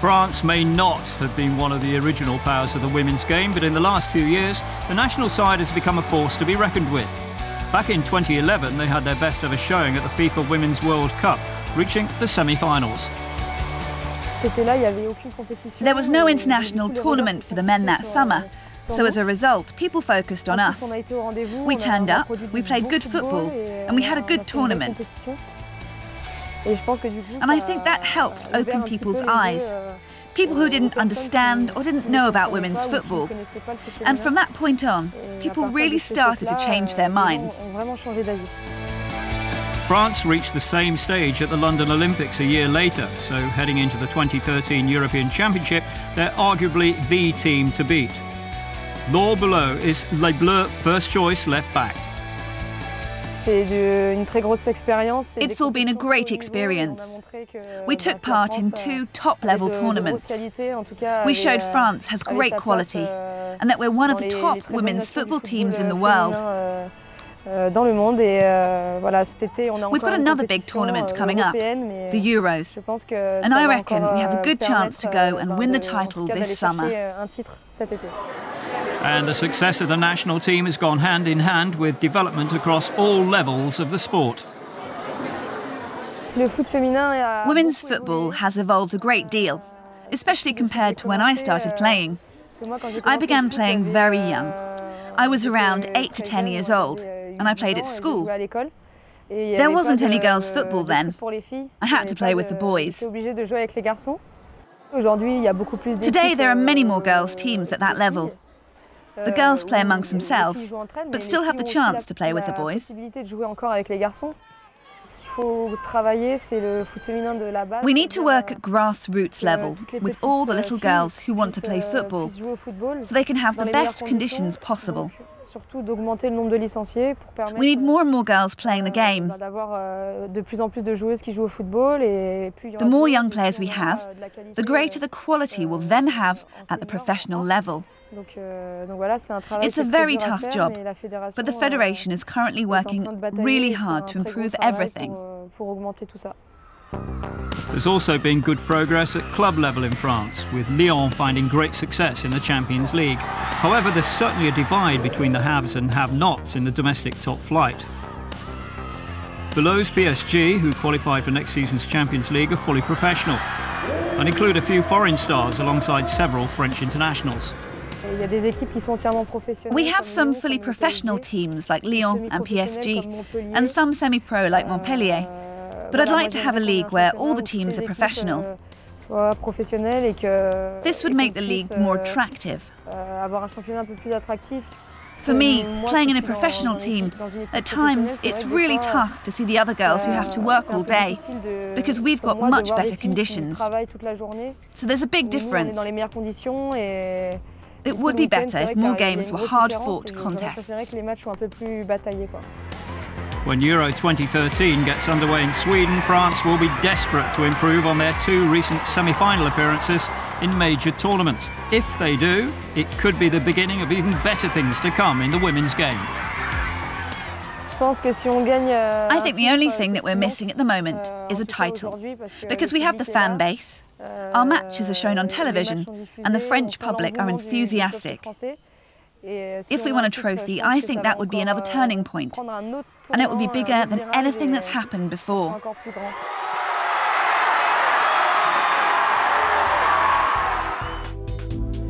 France may not have been one of the original powers of the women's game, but in the last few years, the national side has become a force to be reckoned with. Back in 2011, they had their best ever showing at the FIFA Women's World Cup, reaching the semi-finals. There was no international tournament for the men that summer, so as a result, people focused on us. We turned up, we played good football, and we had a good tournament. And I think that helped open people's eyes. People who didn't understand or didn't know about women's football. And from that point on, people really started to change their minds. France reached the same stage at the London Olympics a year later, so heading into the 2013 European Championship, they're arguably the team to beat. Les Bleues is Les Bleues' first choice left back. It's all been a great experience. We took part in 2 top-level tournaments. We showed France has great quality and that we're one of the top women's football teams in the world. We've got another big tournament coming up, the Euros, and I reckon we have a good chance to go and win the title this summer. And the success of the national team has gone hand in hand with development across all levels of the sport. Women's football has evolved a great deal, especially compared to when I started playing. I began playing very young. I was around 8 to 10 years old, and I played at school. There wasn't any girls' football then. I had to play with the boys. Today there are many more girls' teams at that level. The girls play amongst themselves, but still have the chance to play with the boys. We need to work at grassroots level with all the little girls who want to play football, so they can have the best conditions possible. We need more and more girls playing the game. The more young players we have, the greater the quality we'll then have at the professional level. It's a very tough job, but the Federation is currently working really hard to improve everything. There's also been good progress at club level in France, with Lyon finding great success in the Champions League. However, there's certainly a divide between the haves and have-nots in the domestic top flight. Below's PSG, who qualified for next season's Champions League, are fully professional and include a few foreign stars alongside several French internationals. We have some fully professional teams like Lyon and PSG, and some semi-pro like Montpellier. But I'd like to have a league where all the teams are professional. This would make the league more attractive. For me, playing in a professional team, at times it's really tough to see the other girls who have to work all day, because we've got much better conditions. So there's a big difference. It would be better if more games were hard-fought contests. When Euro 2013 gets underway in Sweden, France will be desperate to improve on their 2 recent semi-final appearances in major tournaments. If they do, it could be the beginning of even better things to come in the women's game. I think the only thing that we're missing at the moment is a title, because we have the fan base. Our matches are shown on television, and the French public are enthusiastic. If we won a trophy, I think that would be another turning point, and it would be bigger than anything that's happened before.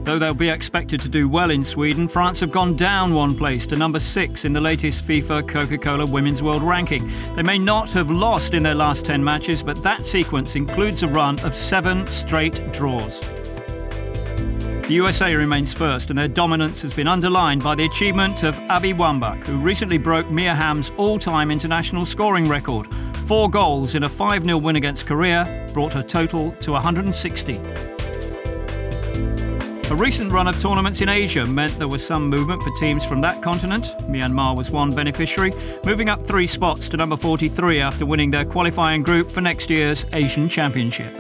Though they'll be expected to do well in Sweden, France have gone down 1 place to number 6 in the latest FIFA Coca-Cola Women's World Ranking. They may not have lost in their last 10 matches, but that sequence includes a run of 7 straight draws. The USA remains first, and their dominance has been underlined by the achievement of Abby Wambach, who recently broke Mia Hamm's all-time international scoring record. 4 goals in a 5-0 win against Korea brought her total to 160. A recent run of tournaments in Asia meant there was some movement for teams from that continent. Myanmar was one beneficiary, moving up 3 spots to number 43 after winning their qualifying group for next year's Asian Championship.